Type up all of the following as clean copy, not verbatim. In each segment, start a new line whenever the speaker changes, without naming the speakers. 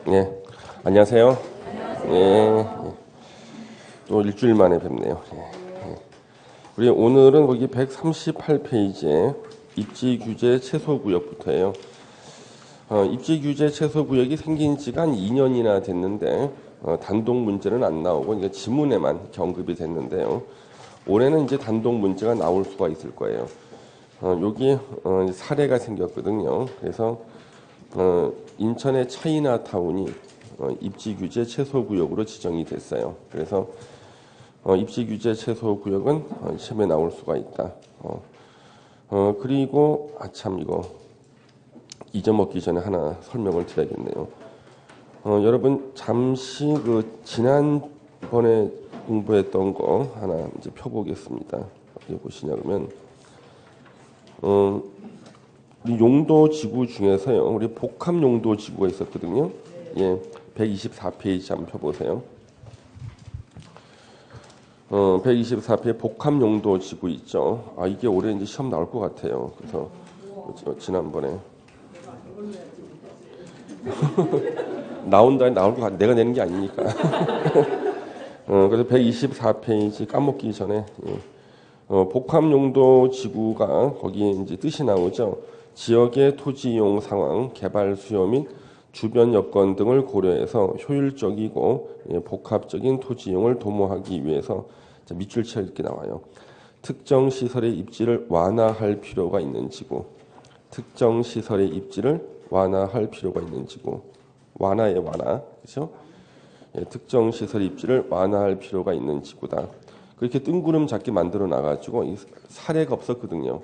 네, 안녕하세요. 예, 또 일주일 만에 뵙네요. 우리 오늘은 거기 138페이지에 입지 규제 최소 구역부터예요. 입지 규제 최소 구역이 생긴 지가 한 2년이나 됐는데 단독 문제는 안 나오고 이게 지문에만 언급이 됐는데요. 올해는 이제 단독 문제가 나올 수가 있을 거예요. 여기 사례가 생겼거든요. 그래서 인천의 차이나타운이 입지 규제 최소 구역으로 지정이 됐어요. 그래서 입지 규제 최소 구역은 시험에 나올 수가 있다. 그리고 참 이거 잊어먹기 전에 하나 설명을 드려야겠네요. 여러분 잠시 그 지난번에 공부했던 거 하나 이제 펴보겠습니다. 어디 보시냐 그러면 우리 용도 지구 중에서요. 우리 복합 용도 지구가 있었거든요. 예, 124페이지 한번 펴보세요. 124페이지 복합 용도 지구 있죠. 이게 올해 이제 시험 나올 것 같아요. 그래서 지난번에 나올 것 같아. 내가 내는 게 아니니까. 그래서 124페이지 까먹기 전에 복합 용도 지구가 거기에 이제 뜻이 나오죠. 지역의 토지 이용 상황, 개발 수요 및 주변 여건 등을 고려해서 효율적이고 복합적인 토지 이용을 도모하기 위해서 밑줄치어 이렇게 나와요. 특정 시설의 입지를 완화할 필요가 있는 지구. 특정 시설의 입지를 완화할 필요가 있는 지구. 완화의 완화, 그렇죠? 특정 시설 입지를 완화할 필요가 있는 지구다. 그렇게 뜬구름 잡기 만들어 놔가지고 사례가 없었거든요.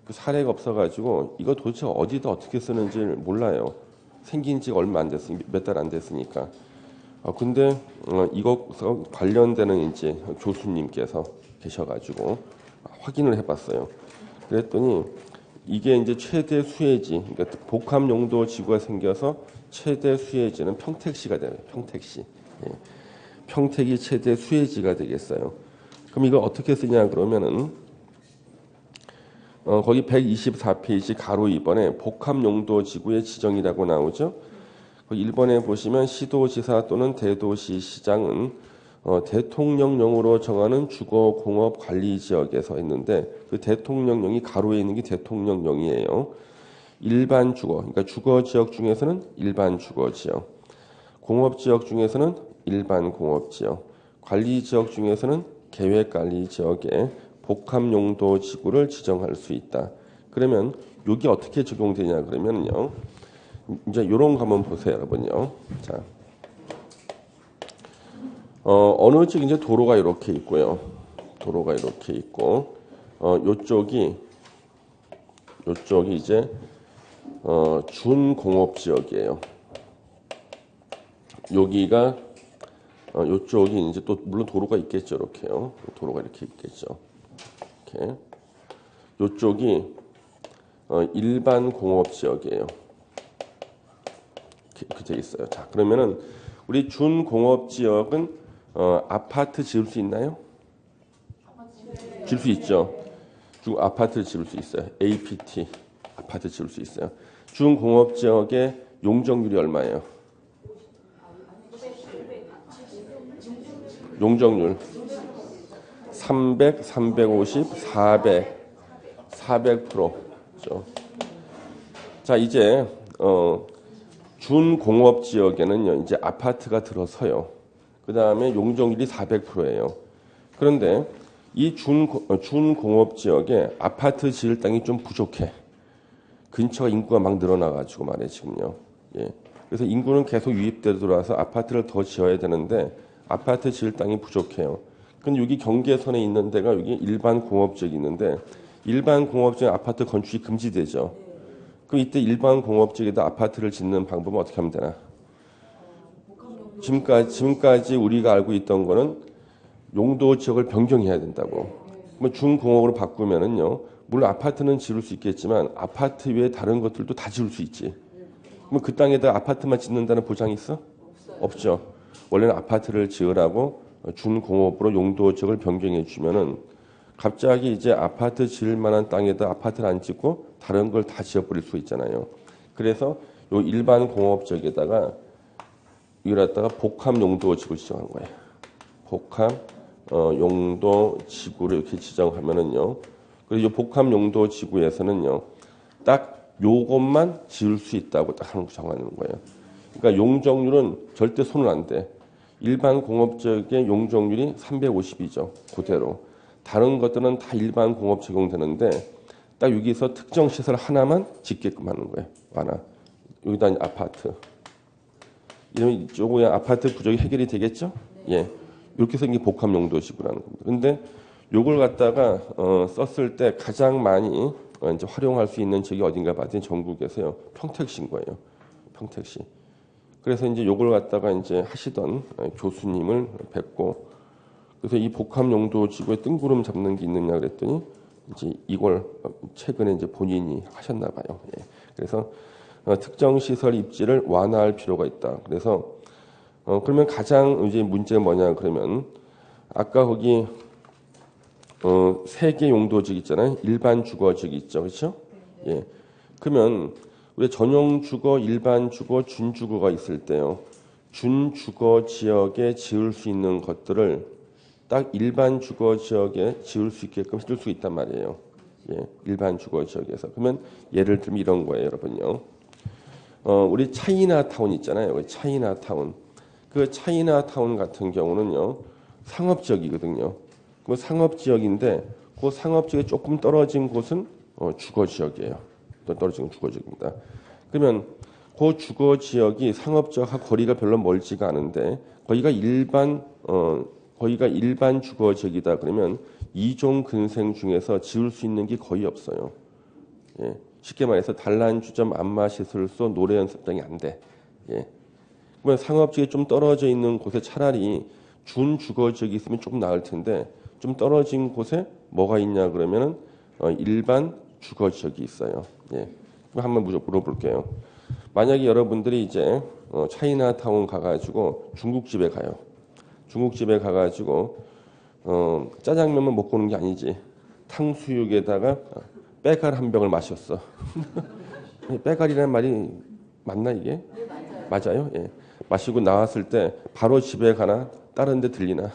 그 사례가 없어가지고 이거 도대체 어디다 어떻게 쓰는지를 몰라요. 생긴 지가 얼마 안 됐으니 몇 달 안 됐으니까. 근데 이것과 관련되는 이제 교수님께서 계셔가지고 확인을 해봤어요. 그랬더니 이게 이제 최대 수혜지, 그러니까 복합 용도 지구가 생겨서 최대 수혜지는 평택시가 돼요. 평택시. 예. 평택이 최대 수혜지가 되겠어요. 그럼 이거 어떻게 쓰냐 그러면은 거기 124페이지 가로 2번에 복합 용도 지구의 지정이라고 나오죠. 1번에 보시면 시도지사 또는 대도시 시장은 대통령령으로 정하는 주거 공업 관리 지역에서 있는데 그 대통령령이 가로에 있는 게 대통령령이에요. 일반 주거, 그러니까 주거 지역 중에서는 일반 주거 지역, 공업 지역 중에서는 일반 공업 지역, 관리 지역 중에서는 계획 관리 지역에 복합 용도 지구를 지정할 수 있다. 그러면 여기 어떻게 적용되냐 그러면요. 이제 이런 거 한번 보세요, 여러분요. 자, 어느 쪽 이제 도로가 이렇게 있고요. 도로가 이렇게 있고, 요쪽이 이제 준공업 지역이에요. 여기가 요쪽이 이제 또 물론 도로가 있겠죠, 이렇게요. 도로가 이렇게 있겠죠. 이렇게. 요쪽이 일반 공업 지역이에요. 이렇게 돼 있어요. 자, 그러면은 우리 준공업 지역은 아파트 지을 수 있나요? 지을 수 있죠. 아파트 지을 수 있어요. APT 아파트 지을 수 있어요. 준공업 지역의 용적률이 얼마예요? 용적률 300, 350, 400%죠. 자, 이제 준공업 지역에는요, 이제 아파트가 들어서요. 그 다음에 용적률이 400%예요. 그런데 이 준공업 지역에 아파트 지을 땅이 좀 부족해. 근처가 인구가 막 늘어나가지고 말이에요, 지금요. 예. 그래서 인구는 계속 유입돼 들어와서 아파트를 더 지어야 되는데 아파트 지을 땅이 부족해요. 근데 여기 경계선에 있는 데가 여기 일반 공업 지역이 있는데 일반 공업 지역 아파트 건축이 금지되죠. 그럼 이때 일반 공업 지역에다 아파트를 짓는 방법은 어떻게 하면 되나? 지금까지 우리가 알고 있던 거는 용도 지역을 변경해야 된다고. 뭐 준공업으로 바꾸면은요, 물론 아파트는 지을 수 있겠지만 아파트 외에 다른 것들도 다 지을 수 있지. 그럼 그 땅에다 아파트만 짓는다는 보장이 있어? 없죠. 원래는 아파트를 지으라고 준공업으로 용도 지역을 변경해 주면은 갑자기 이제 아파트 지을 만한 땅에다 아파트를 안 짓고 다른 걸 다 지어버릴 수 있잖아요. 그래서 요 일반 공업 지역에다가 이걸 갖다가 복합 용도 지구 지정한 거예요. 복합 용도 지구를 이렇게 지정하면은요. 그리고 이 복합 용도 지구에서는요. 딱 요것만 지을 수 있다고 딱 정하는 거예요. 그러니까 용적률은 절대 손을 안 대. 일반 공업 지역의 용적률이 350이죠. 그대로. 다른 것들은 다 일반 공업 적용되는데 딱 여기서 특정 시설 하나만 짓게끔 하는 거예요. 하나. 여기다 아파트. 이러면 요거 아파트 부족이 해결이 되겠죠? 네. 예. 이렇게 생긴 복합 용도 지구라는 겁니다. 근데 요걸 갖다가 썼을 때 가장 많이 이제 활용할 수 있는 지역이 어딘가 봤더니 전국에서요. 평택시인 거예요. 평택시. 그래서 이제 요걸 갖다가 이제 하시던 교수님을 뵙고 그래서 이 복합 용도 지구에 뜬구름 잡는 게 있느냐 그랬더니 이제 이걸 최근에 이제 본인이 하셨나 봐요. 예. 그래서 특정 시설 입지를 완화할 필요가 있다. 그래서 그러면 가장 이제 문제가 뭐냐 그러면 아까 거기 세 개 용도지역 있잖아요. 일반 주거지역 있죠, 그렇죠? 예. 그러면 우리 전용 주거, 일반 주거, 준주거가 있을 때요. 준주거 지역에 지을 수 있는 것들을 딱 일반 주거 지역에 지을 수 있게끔 해줄 수 있단 말이에요. 예, 일반 주거 지역에서. 그러면 예를 들면 이런 거예요, 여러분요. 우리 차이나타운 있잖아요. 차이나타운. 그 차이나타운 같은 경우는요, 상업지역이거든요. 그 상업지역인데, 그 상업지역에 조금 떨어진 곳은 주거지역이에요. 또 떨어진 주거지역입니다. 그러면 그 주거지역이 상업지역하고 거리가 별로 멀지가 않은데, 거기가 일반 주거지역이다 그러면 이종 근생 중에서 지을 수 있는 게 거의 없어요. 예. 쉽게 말해서 단란주점, 안마시설소, 노래연습장이 안 돼. 예. 그러면 상업지역이 좀 떨어져 있는 곳에 차라리 준주거지역이 있으면 조금 나을 텐데 좀 떨어진 곳에 뭐가 있냐 그러면은 일반 주거지역이 있어요. 예. 한번 물어볼게요. 만약에 여러분들이 이제 차이나타운 가가지고 중국집에 가요. 중국집에 가가지고 짜장면만 먹고 오는 게 아니지. 탕수육에다가 빼갈 한 병을 마셨어. 빼갈이라는 말이 맞나 이게? 네, 맞아요. 예. 마시고 나왔을 때 바로 집에 가나 다른 데 들리나?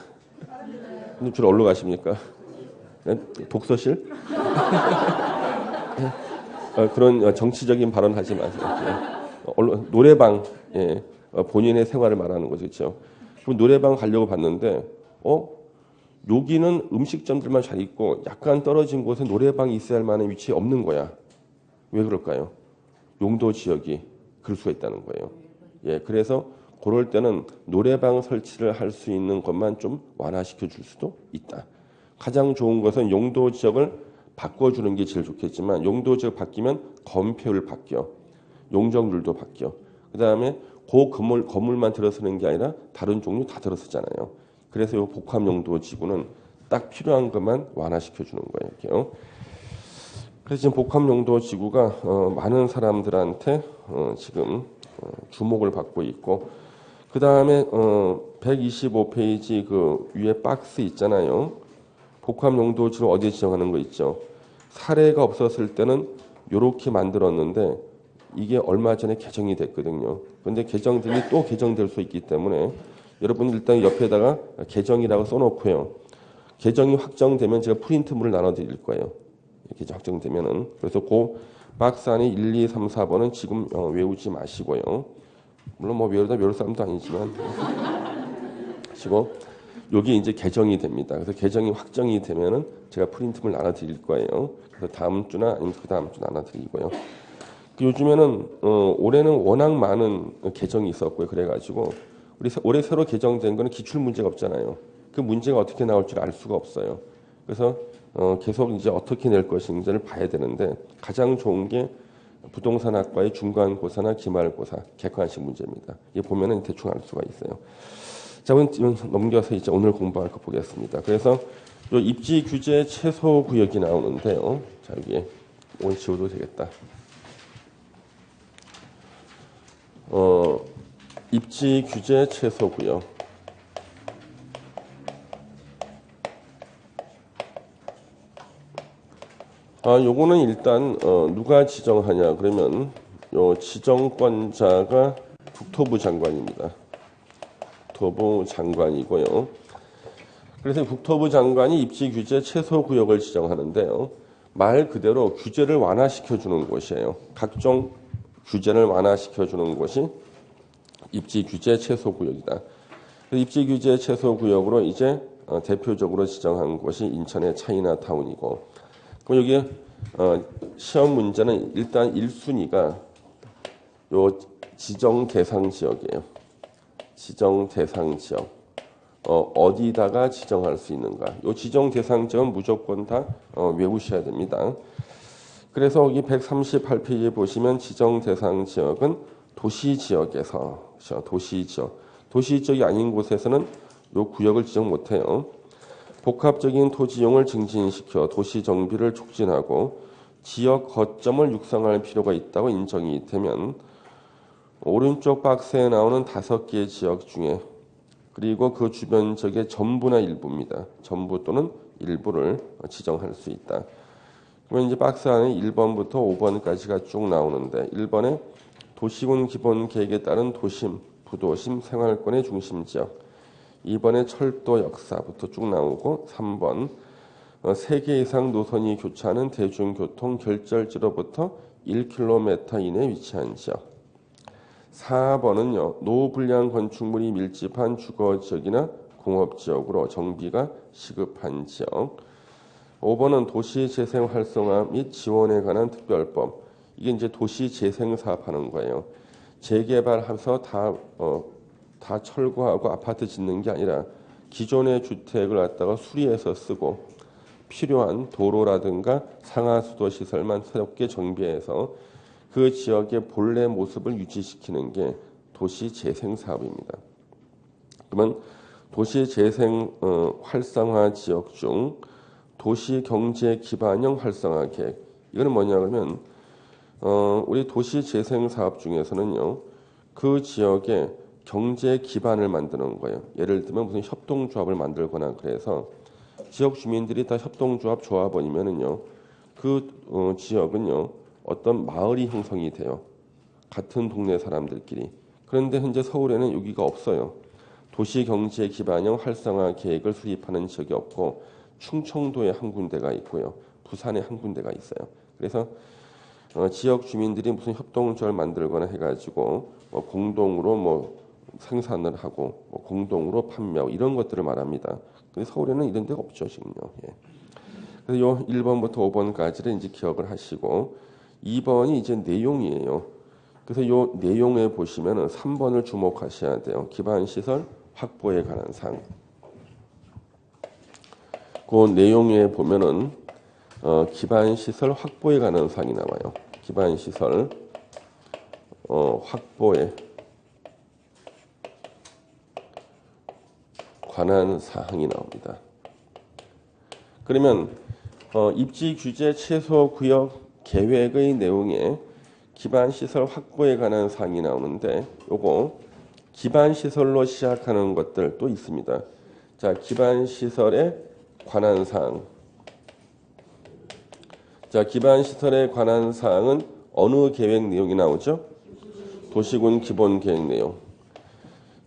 근데 주로 어디로 가십니까? 독서실? 그런 정치적인 발언 하지 마세요. 예. 노래방, 예. 본인의 생활을 말하는 거죠. 그렇죠? 그럼 노래방 가려고 봤는데 여기는 음식점들만 잘 있고 약간 떨어진 곳에 노래방이 있어야 할 만한 위치에 없는 거야. 왜 그럴까요? 용도 지역이 그럴 수가 있다는 거예요. 예, 그래서 그럴 때는 노래방 설치를 할 수 있는 것만 좀 완화시켜 줄 수도 있다. 가장 좋은 것은 용도 지역을 바꿔주는 게 제일 좋겠지만 용도 지역 바뀌면 건폐율 바뀌어. 용적률도 바뀌어. 그 다음에 그 건물만 들어서는 게 아니라 다른 종류 다 들어서잖아요. 그래서 이 복합 용도 지구는 딱 필요한 것만 완화시켜 주는 거예요. 이렇게요. 그래서 지금 복합 용도 지구가 많은 사람들한테 지금 주목을 받고 있고 그 다음에 125페이지 그 위에 박스 있잖아요. 복합 용도 지구 어디에 지정하는 거 있죠. 사례가 없었을 때는 이렇게 만들었는데 이게 얼마 전에 개정이 됐거든요. 그런데 개정됨이 또 개정될 수 있기 때문에 여러분 일단 옆에다가 개정이라고 써놓고요. 개정이 확정되면 제가 프린트물을 나눠드릴 거예요. 이렇게 확정되면은. 그래서 그 박스 안에 1, 2, 3, 4번은 지금 외우지 마시고요. 물론 뭐 외울 사람도 아니지만 하시고 여기 이제 개정이 됩니다. 그래서 개정이 확정이 되면은 제가 프린트물 나눠드릴 거예요. 그래서 다음 주나 아니면 그 다음 주 나눠드리고요. 요즘에는 올해는 워낙 많은 개정이 있었고요. 그래가지고 우리 올해 새로 개정된 거는 기출 문제가 없잖아요. 그 문제가 어떻게 나올 줄 알 수가 없어요. 그래서 계속 이제 어떻게 낼 것인지를 봐야 되는데 가장 좋은 게 부동산학과의 중간고사나 기말고사 객관식 문제입니다. 이 보면은 대충 알 수가 있어요. 자, 그럼 넘겨서 이제 오늘 공부할 거 보겠습니다. 그래서 요 입지 규제 최소 구역이 나오는데요. 자, 여기 오늘 지워도 되겠다. 입지 규제 최소 구역. 요거는 일단 누가 지정하냐 그러면 요 지정권자가 국토부 장관입니다. 국토부 장관이고요. 그래서 국토부 장관이 입지 규제 최소 구역을 지정하는데요. 말 그대로 규제를 완화시켜 주는 곳이에요. 각종 규제를 완화시켜 주는 곳이 입지 규제 최소 구역이다. 입지 규제 최소 구역으로 이제 대표적으로 지정한 곳이 인천의 차이나타운이고, 그럼 여기 시험 문제는 일단 1순위가 요 지정 대상 지역이에요. 지정 대상 지역. 어디다가 지정할 수 있는가? 요 지정 대상 지역은 무조건 다 외우셔야 됩니다. 그래서 여기 138페이지에 보시면 지정 대상 지역은 도시 지역에서, 도시 지역. 도시 지역이 아닌 곳에서는 요 구역을 지정 못 해요. 복합적인 토지 이용을 증진시켜 도시 정비를 촉진하고 지역 거점을 육성할 필요가 있다고 인정이 되면 오른쪽 박스에 나오는 5개의 지역 중에, 그리고 그 주변 지역의 전부나 일부입니다. 전부 또는 일부를 지정할 수 있다. 그러면 이제 박스 안에 1번부터 5번까지가 쭉 나오는데, 1번에 도시군 기본 계획에 따른 도심, 부도심, 생활권의 중심 지역. 2번에 철도 역사부터 쭉 나오고, 3번 3개 이상 노선이 교차하는 대중교통 결절지로부터 1km 이내에 위치한 지역. 4번은요, 노후불량 건축물이 밀집한 주거지역이나 공업지역으로 정비가 시급한 지역. 5번은 도시재생 활성화 및 지원에 관한 특별법. 이게 이제 도시재생 사업하는 거예요. 재개발해서 다 철거하고 아파트 짓는 게 아니라 기존의 주택을 갖다가 수리해서 쓰고 필요한 도로라든가 상하수도 시설만 새롭게 정비해서 그 지역의 본래 모습을 유지시키는 게 도시재생 사업입니다. 그러면 도시재생 활성화 지역 중 도시경제기반형 활성화 계획, 이거는 뭐냐 그러면 우리 도시재생 사업 중에서는요, 그 지역의 경제 기반을 만드는 거예요. 예를 들면 무슨 협동조합을 만들거나, 그래서 지역 주민들이 다 협동조합 조합원이면은요, 그 지역은요 어떤 마을이 형성이 돼요. 같은 동네 사람들끼리. 그런데 현재 서울에는 여기가 없어요. 도시경제 기반형 활성화 계획을 수립하는 지역이 없고, 충청도에 한 군데가 있고요, 부산에 한 군데가 있어요. 그래서 지역 주민들이 무슨 협동조합을 만들거나 해가지고 공동으로 생산을 하고 공동으로 판매하고 이런 것들을 말합니다. 근데 서울에는 이런 데가 없죠 지금요. 예. 그래서 요 1번부터 5번까지를 이제 기억을 하시고, 2번이 이제 내용이에요. 그래서 요 내용에 보시면은 3번을 주목하셔야 돼요. 기반 시설 확보에 관한 사항. 그 내용에 보면은 기반 시설 확보에 관한 사항이 나와요. 기반 시설 확보에 관한 사항이 나옵니다. 그러면 입지 규제 최소 구역 계획의 내용에 기반 시설 확보에 관한 사항이 나오는데, 요거 기반 시설로 시작하는 것들 또 있습니다. 자, 기반 시설에 관한 사항. 자, 기반 시설에 관한 사항은 어느 계획 내용이 나오죠? 도시군 기본 계획 내용.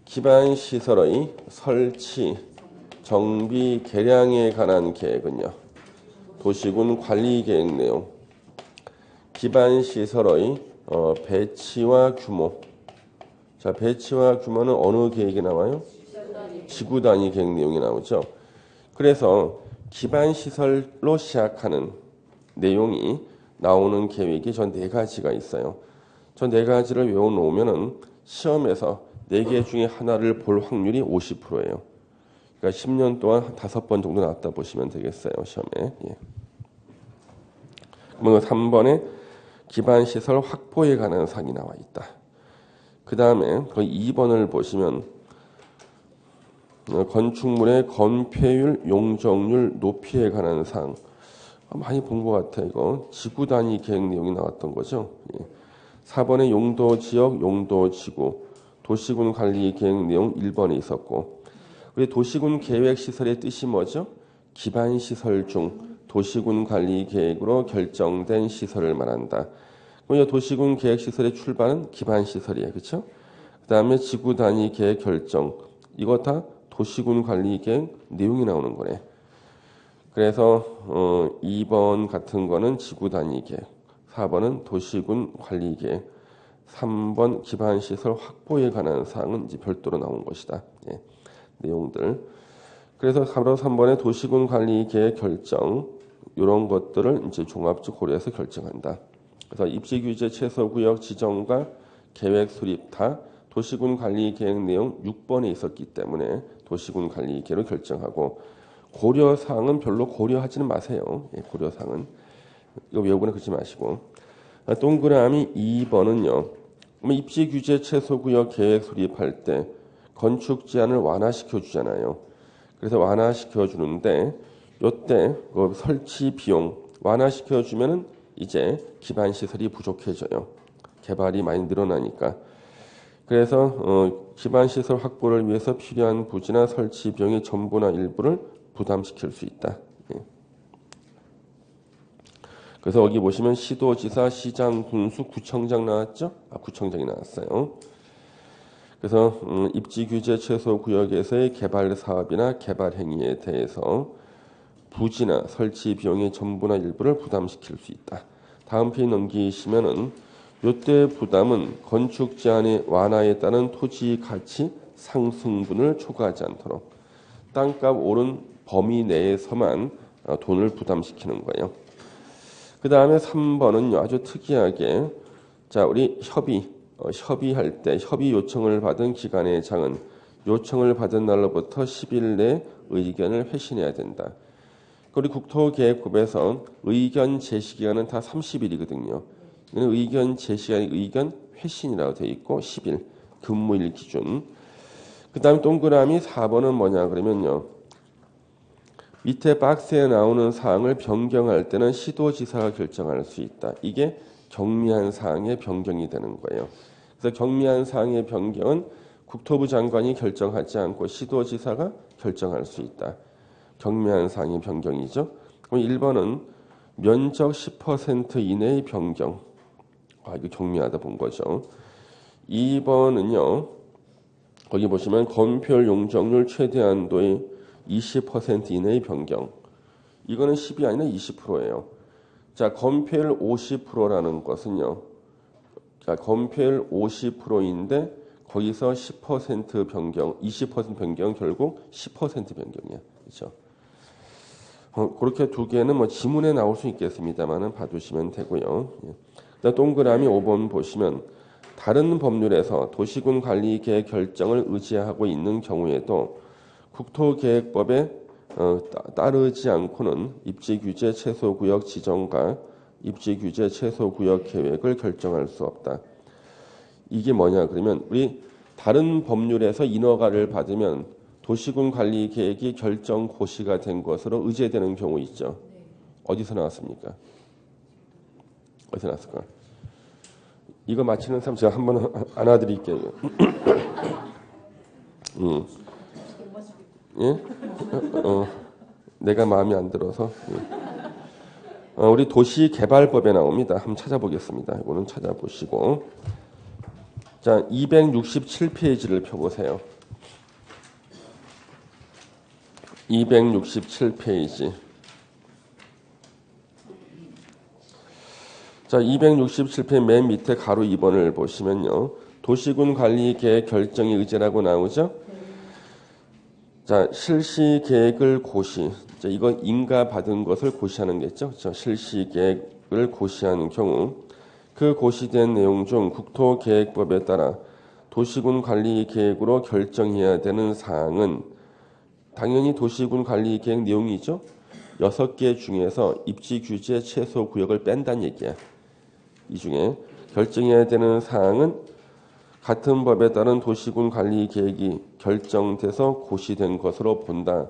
기반 시설의 설치, 정비, 개량에 관한 계획은요, 도시군 관리 계획 내용. 기반 시설의 배치와 규모. 자, 배치와 규모는 어느 계획이 나와요? 지구 단위 계획 내용이 나오죠. 그래서 기반 시설로 시작하는 내용이 나오는 계획이 전 4가지가 있어요. 전 4가지를 외워놓으면은 시험에서 4개 중에 하나를 볼 확률이 50%예요. 그러니까 10년 동안 5번 정도 나왔다 보시면 되겠어요, 시험에. 예. 그러면 3번에 기반 시설 확보에 관한 사항이 나와 있다. 그 다음에 2번을 보시면 건축물의 건폐율, 용적률, 높이에 관한 사항. 많이 본 것 같아요. 이거 지구 단위 계획 내용이 나왔던 거죠. 4번의 용도 지역, 용도 지구, 도시군 관리 계획 내용 1번에 있었고, 우리 도시군 계획 시설의 뜻이 뭐죠? 기반 시설 중 도시군 관리 계획으로 결정된 시설을 말한다. 그럼 도시군 계획 시설의 출발은 기반 시설이에요, 그렇죠? 그다음에 지구 단위 계획 결정, 이거 다 도시군 관리 계획 내용이 나오는 거네. 그래서 2번 같은 거는 지구 단위 계획, 4번은 도시군 관리 계획, 3번 기반 시설 확보에 관한 사항은 이제 별도로 나온 것이다. 예, 내용들. 그래서 바로 3번의 도시군 관리 계획 결정 이런 것들을 이제 종합적 고려해서 결정한다. 그래서 입지 규제 최소 구역 지정과 계획 수립 다 도시군 관리 계획 내용 6번에 있었기 때문에 도시군 관리 계획을 결정하고 고려 사항은 별로 고려하지는 마세요. 예, 고려 사항은 이거 외우거나 그러지 마시고. 동그라미 2번은요. 입지 규제 최소 구역 계획 수립할 때 건축 제한을 완화시켜 주잖아요. 그래서 완화시켜 주는데 요때 그 설치 비용 완화시켜 주면은 이제 기반 시설이 부족해져요. 개발이 많이 늘어나니까. 그래서 기반 시설 확보를 위해서 필요한 부지나 설치 비용의 전부나 일부를 부담시킬 수 있다. 예. 그래서 여기 보시면 시도지사, 시장, 군수, 구청장 나왔죠? 구청장이 나왔어요. 그래서 입지 규제 최소 구역에서의 개발 사업이나 개발 행위에 대해서 부지나 설치 비용의 전부나 일부를 부담시킬 수 있다. 다음 페이지 넘기시면은 요때 부담은 건축 제한의 완화에 따른 토지 가치 상승분을 초과하지 않도록 땅값 오른 범위 내에서만 돈을 부담시키는 거예요. 그 다음에 3번은요, 아주 특이하게, 자, 우리 협의할 때 협의 요청을 받은 기관의 장은 요청을 받은 날로부터 10일 내 의견을 회신해야 된다. 우리 국토계획법에서 의견 제시 기간은 다 30일이거든요. 의견 제시간이 의견 회신이라고 되어 있고 10일 근무일 기준. 그 다음에 동그라미 4번은 뭐냐 그러면요. 밑에 박스에 나오는 사항을 변경할 때는 시도지사가 결정할 수 있다. 이게 경미한 사항의 변경이 되는 거예요. 그래서 경미한 사항의 변경은 국토부 장관이 결정하지 않고 시도지사가 결정할 수 있다. 경미한 사항의 변경이죠. 그럼 1번은 면적 10% 이내의 변경. 이거 경미하다 본 거죠. 2번은요. 거기 보시면 건폐율 용적률 최대한도의 20% 이내의 변경. 이거는 10이 아니라 20%예요. 자, 건폐율 50%라는 것은요. 자, 건폐율 50%인데 거기서 10% 변경, 20% 변경 결국 10% 변경이야. 그렇죠? 그렇게 두 개는 뭐 지문에 나올 수 있겠습니다만은 봐두시면 되고요. 예. 동그라미 5번 보시면 다른 법률에서 도시군 관리 계획 결정을 의지하고 있는 경우에도 국토계획법에 따르지 않고는 입지규제 최소구역 지정과 입지규제 최소구역 계획을 결정할 수 없다. 이게 뭐냐 그러면 우리 다른 법률에서 인허가를 받으면 도시군 관리 계획이 결정 고시가 된 것으로 의제되는 경우 있죠. 어디서 나왔습니까? 어디서 나왔을까? 이거 맞히는 사람 제가 한번 안아드릴게요. 예? 내가 마음에 안 들어서. 예. 우리 도시개발법에 나옵니다. 한번 찾아보겠습니다. 이거는 찾아보시고. 자, 267페이지를 펴보세요. 267페이지. 자, 267페이지 맨 밑에 가로 2번을 보시면요. 도시군 관리 계획 결정의 의제라고 나오죠? 자, 실시 계획을 고시. 자, 이거 인가 받은 것을 고시하는 거겠죠? 자, 실시 계획을 고시하는 경우 그 고시된 내용 중 국토계획법에 따라 도시군 관리 계획으로 결정해야 되는 사항은 당연히 도시군 관리 계획 내용이죠. 6개 중에서 입지 규제 최소 구역을 뺀다는 얘기야. 이 중에 결정해야 되는 사항은 같은 법에 따른 도시군 관리 계획이 결정돼서 고시된 것으로 본다.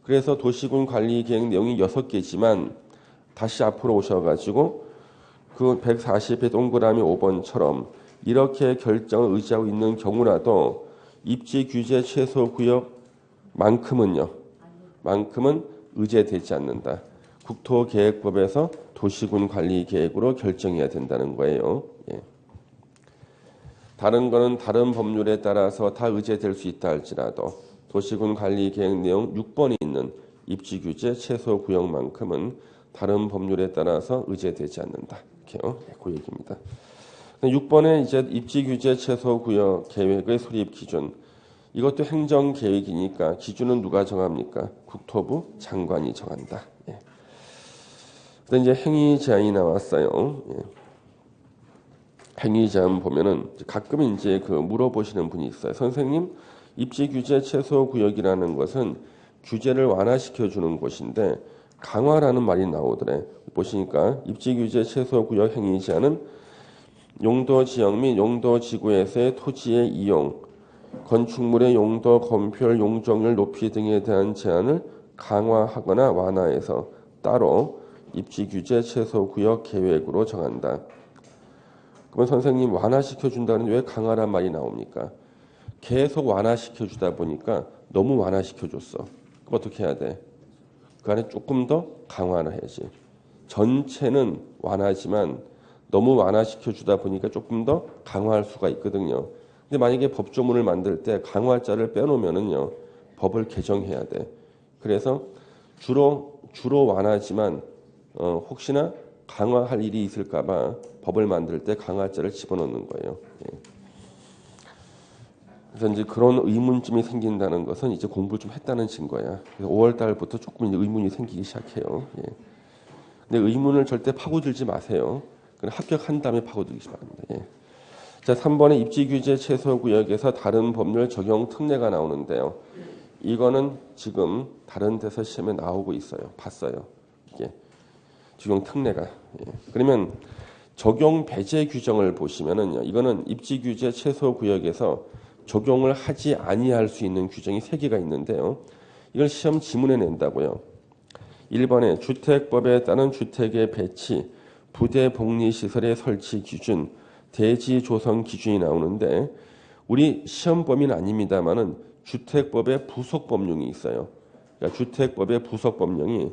그래서 도시군 관리 계획 내용이 6개지만 다시 앞으로 오셔가지고 그 140회 동그라미 5번처럼 이렇게 결정을 의지하고 있는 경우라도 입지 규제 최소 구역만큼은 의제되지 않는다. 국토계획법에서 도시군 관리 계획으로 결정해야 된다는 거예요. 예. 다른 거는 다른 법률에 따라서 다 의제될 수 있다 할지라도 도시군 관리 계획 내용 6번에 있는 입지 규제 최소 구역만큼은 다른 법률에 따라서 의제되지 않는다. 이렇게요. 그 얘기입니다. 6번에 이제 입지 규제 최소 구역 계획의 수립 기준. 이것도 행정 계획이니까 기준은 누가 정합니까? 국토부 장관이 정한다. 예. 그다음 이제 행위 제한이 나왔어요. 예. 행위 제한 보면은 가끔 이제 그 물어보시는 분이 있어요. 선생님, 입지 규제 최소 구역이라는 것은 규제를 완화시켜 주는 곳인데 강화라는 말이 나오더래. 보시니까 입지 규제 최소 구역 행위 제한은 용도 지역 및 용도 지구에서의 토지의 이용, 건축물의 용도, 건폐율, 용적률 높이 등에 대한 제한을 강화하거나 완화해서 따로 입지 규제 최소 구역 계획으로 정한다. 그러면 선생님 완화시켜 준다는 왜 강화란 말이 나옵니까? 계속 완화시켜 주다 보니까 너무 완화시켜 줬어. 그럼 어떻게 해야 돼? 그 안에 조금 더 강화를 해야지. 전체는 완화지만 너무 완화시켜 주다 보니까 조금 더 강화할 수가 있거든요. 근데 만약에 법조문을 만들 때 강화자를 빼놓으면은요, 법을 개정해야 돼. 그래서 주로 완화지만 혹시나 강화할 일이 있을까봐 법을 만들 때 강화자를 집어넣는 거예요. 예. 그래서 이제 그런 의문점이 생긴다는 것은 이제 공부를 좀 했다는 증거야. 그래서 5월 달부터 조금 이제 의문이 생기기 시작해요. 예. 근데 의문을 절대 파고들지 마세요. 그냥 합격한 다음에 파고들기 바랍니다. 예. 자, 3번에 입지 규제 최소 구역에서 다른 법률 적용 특례가 나오는데요. 이거는 지금 다른 데서 시험에 나오고 있어요. 봤어요. 이게 적용 특례가. 예. 그러면 적용 배제 규정을 보시면은요. 이거는 입지 규제 최소 구역에서 적용을 하지 아니할 수 있는 규정이 3개가 있는데요. 이걸 시험 지문에 낸다고요. 1번에 주택법에 따른 주택의 배치, 부대 복리시설의 설치 기준, 대지 조성 기준이 나오는데 우리 시험 범위는 아닙니다만은 주택법의 부속 법령이 있어요. 그러니까 주택법의 부속 법령이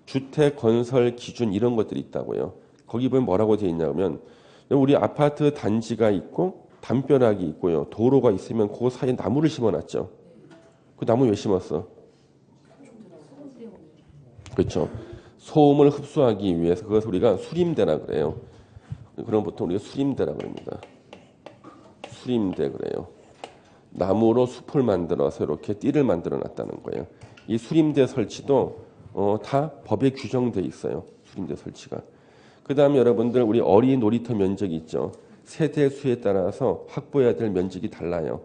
주택 건설 기준 이런 것들이 있다고요. 거기 보면 뭐라고 되어 있냐면 우리 아파트 단지가 있고 담벼락이 있고요. 도로가 있으면 그 사이에 나무를 심어놨죠. 그 나무 왜 심었어? 그렇죠. 소음을 흡수하기 위해서 그것을 우리가 수림대라 그래요. 그럼 보통 우리가 수림대라 그럽니다. 수림대 그래요. 나무로 숲을 만들어서 이렇게 띠를 만들어 놨다는 거예요. 이 수림대 설치도 다 법에 규정돼 있어요. 수림대 설치가. 그 다음에 여러분들 우리 어린이 놀이터 면적이 있죠. 세대 수에 따라서 확보해야 될 면적이 달라요.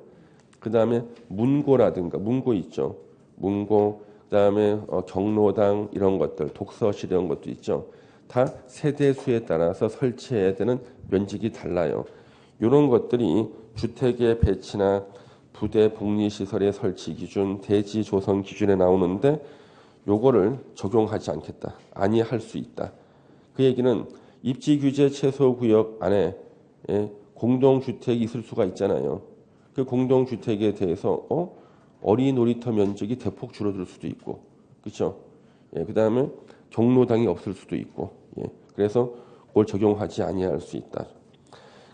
그 다음에 문고라든가 문고 있죠. 문고, 그 다음에 경로당 이런 것들, 독서실 이런 것도 있죠. 다 세대 수에 따라서 설치해야 되는 면적이 달라요. 이런 것들이 주택의 배치나 부대 복리시설의 설치 기준, 대지 조성 기준에 나오는데 요거를 적용하지 않겠다. 아니할 수 있다. 그 얘기는 입지 규제 최소 구역 안에 공동주택이 있을 수가 있잖아요. 그 공동주택에 대해서 어린이 놀이터 면적이 대폭 줄어들 수도 있고, 그렇죠? 예, 그 다음에 경로당이 없을 수도 있고, 예, 그래서 그걸 적용하지 아니할 수 있다.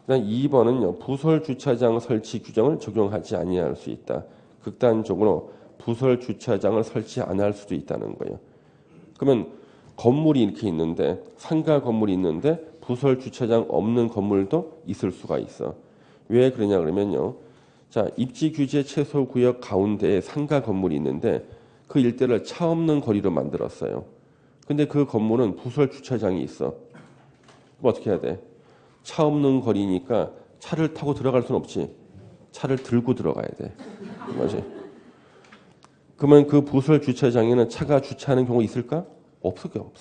그다음 2번은요, 부설 주차장 설치 규정을 적용하지 아니할 수 있다. 극단적으로 부설 주차장을 설치 안 할 수도 있다는 거예요. 그러면 건물이 이렇게 있는데 상가 건물이 있는데 부설 주차장 없는 건물도 있을 수가 있어. 왜 그러냐 그러면요. 자, 입지 규제 최소 구역 가운데에 상가 건물이 있는데 그 일대를 차 없는 거리로 만들었어요. 근데 그 건물은 부설 주차장이 있어. 그럼 어떻게 해야 돼? 차 없는 거리니까 차를 타고 들어갈 수는 없지. 차를 들고 들어가야 돼. 맞지? 그러면 그 부설 주차장에는 차가 주차하는 경우가 있을까? 없어요.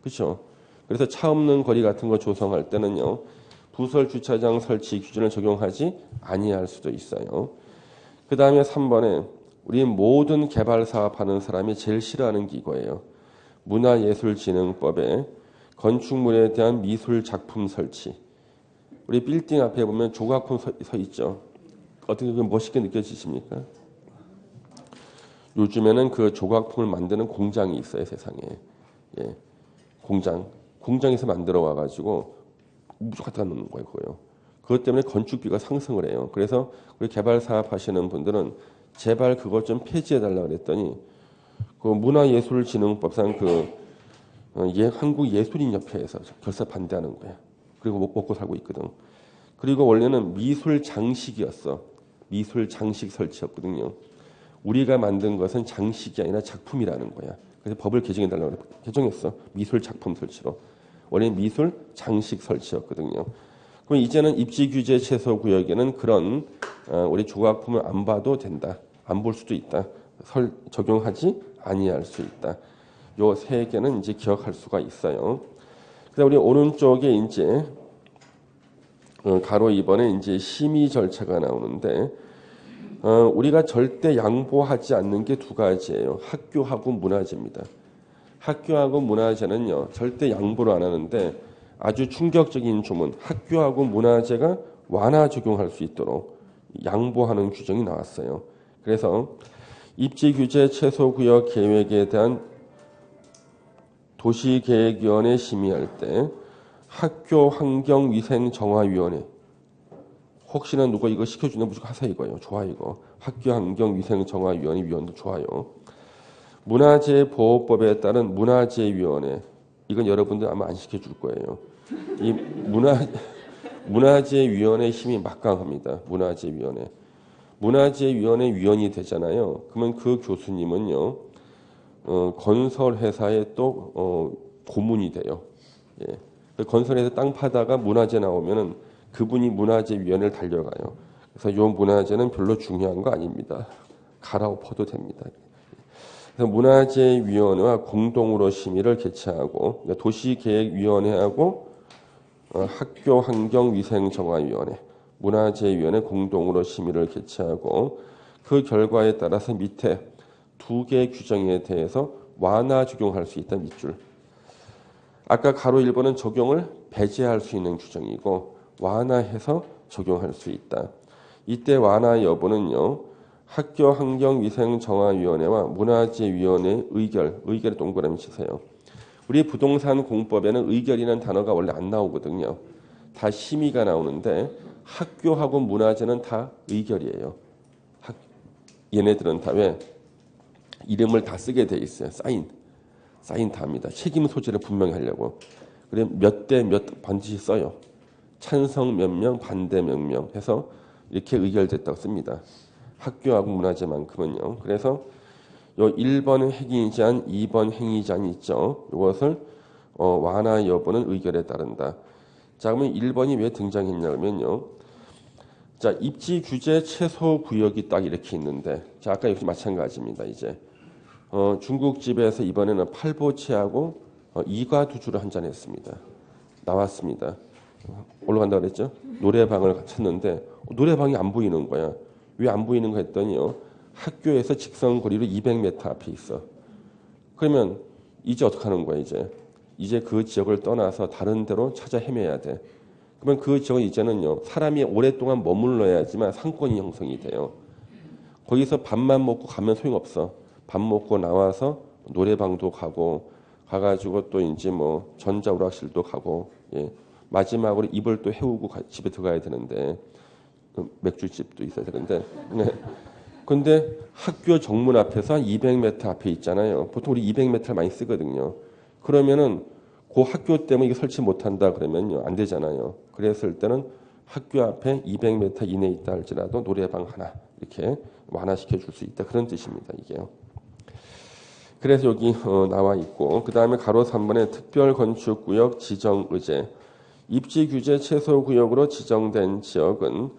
그렇죠? 그래서 차 없는 거리 같은 거 조성할 때는요. 부설 주차장 설치 기준을 적용하지 아니할 수도 있어요. 그 다음에 3번에 우리 모든 개발 사업하는 사람이 제일 싫어하는 게 이거예요. 문화예술진흥법에 건축물에 대한 미술 작품 설치. 우리 빌딩 앞에 보면 조각품 서 있죠. 어떻게 멋있게 느껴지십니까? 요즘에는 그 조각품을 만드는 공장이 있어요, 세상에. 예. 공장에서 만들어 와가지고 무조건 갖다 놓는 거예요, 그거요. 그것 때문에 건축비가 상승을 해요. 그래서 우리 개발 사업 하시는 분들은 제발 그것 좀 폐지해 달라고 그랬더니 그 문화예술진흥법상 한국예술인협회에서 결사 반대하는 거야. 그리고 먹고 살고 있거든. 그리고 원래는 미술 장식이었어. 미술 장식 설치였거든요. 우리가 만든 것은 장식이 아니라 작품이라는 거야. 그래서 법을 개정해 달라고 개정했어. 미술 작품 설치로. 원래 미술 장식 설치였거든요. 그럼 이제는 입지 규제 최소 구역에는 그런 우리 조각품을 안 봐도 된다. 안 볼 수도 있다. 적용하지 아니할 수 있다. 요 세 개는 이제 기억할 수가 있어요. 그다음 우리 오른쪽에 이제 가로 2번에 이제 심의 절차가 나오는데 우리가 절대 양보하지 않는 게 두 가지예요. 학교하고 문화재입니다. 학교하고 문화재는요 절대 양보를 안 하는데 아주 충격적인 조문 학교하고 문화재가 완화 적용할 수 있도록 양보하는 규정이 나왔어요. 그래서 입지규제 최소구역 계획에 대한 도시계획위원회 심의할 때 학교환경위생정화위원회 혹시나 누가 이거 시켜주면 무조건 하세요 이거요. 좋아 이거. 학교환경위생정화위원회 위원도 좋아요. 문화재보호법에 따른 문화재위원회 이건 여러분들 아마 안 시켜줄 거예요. 이 문화재위원회 힘이 막강합니다. 문화재위원회 위원이 되잖아요. 그러면 그 교수님은요 건설회사의 또 고문이 돼요. 예. 건설회사 땅 파다가 문화재 나오면은 그분이 문화재위원회를 달려가요. 그래서 이 문화재는 별로 중요한 거 아닙니다. 갈아엎어도 됩니다. 그래서 문화재위원회와 공동으로 심의를 개최하고 그러니까 도시계획위원회하고 학교환경위생정화위원회, 문화재위원회 공동으로 심의를 개최하고 그 결과에 따라서 밑에 두 개의 규정에 대해서 완화 적용할 수 있다 밑줄. 아까 가로 1번은 적용을 배제할 수 있는 규정이고 완화해서 적용할 수 있다. 이때 완화 여부는요. 학교환경위생정화위원회와 문화재위원회 의결에 동그라미 치세요. 우리 부동산 공법에는 의결이라는 단어가 원래 안 나오거든요. 다 심의가 나오는데 학교하고 문화재는 다 의결이에요. 얘네들은 다 왜? 이름을 다 쓰게 돼 있어요. 사인 다 합니다. 책임 소재를 분명히 하려고. 그래 몇 대 몇 반드시 써요. 찬성 몇 명, 반대 몇 명 해서 이렇게 의결됐다고 씁니다. 학교하고 문화재만큼은요. 그래서 요 1번 행위제한, 2번 행위제한이 있죠. 이것을 완화 여부는 의결에 따른다. 자, 그러면 1번이 왜 등장했냐면요. 자, 입지 규제 최소 구역이 딱 이렇게 있는데, 자, 아까 역시 마찬가지입니다. 이제 중국집에서 이번에는 팔보채하고 이과두주를 한잔 했습니다. 나왔습니다. 올라간다 그랬죠? 노래방을 찾는데 노래방이 안 보이는 거야. 왜 안 보이는 거 했더니요. 학교에서 직선 거리로 200m 앞에 있어. 그러면 이제 어떻게 하는 거야 이제 그 지역을 떠나서 다른 데로 찾아 헤매야 돼. 그러면 그 지역은 이제는요. 사람이 오랫동안 머물러야지만 상권이 형성이 돼요. 거기서 밥만 먹고 가면 소용없어. 밥 먹고 나와서 노래방도 가가지고 또 이제 뭐 전자오락실도 가고 예. 마지막으로 입을 또 해우고 집에 들어가야 되는데 맥주집도 있어야 되는데 네. 근데 학교 정문 앞에서 한 200m 앞에 있잖아요. 보통 우리 200m 많이 쓰거든요. 그러면은 그 학교 때문에 이게 설치 못한다 그러면요 안 되잖아요. 그랬을 때는 학교 앞에 200m 이내에 있다 할지라도 노래방 하나 이렇게 완화시켜 줄 수 있다 그런 뜻입니다. 이게요. 그래서 여기 나와 있고 그 다음에 가로 3번에 특별건축구역 지정의제 입지규제 최소구역으로 지정된 지역은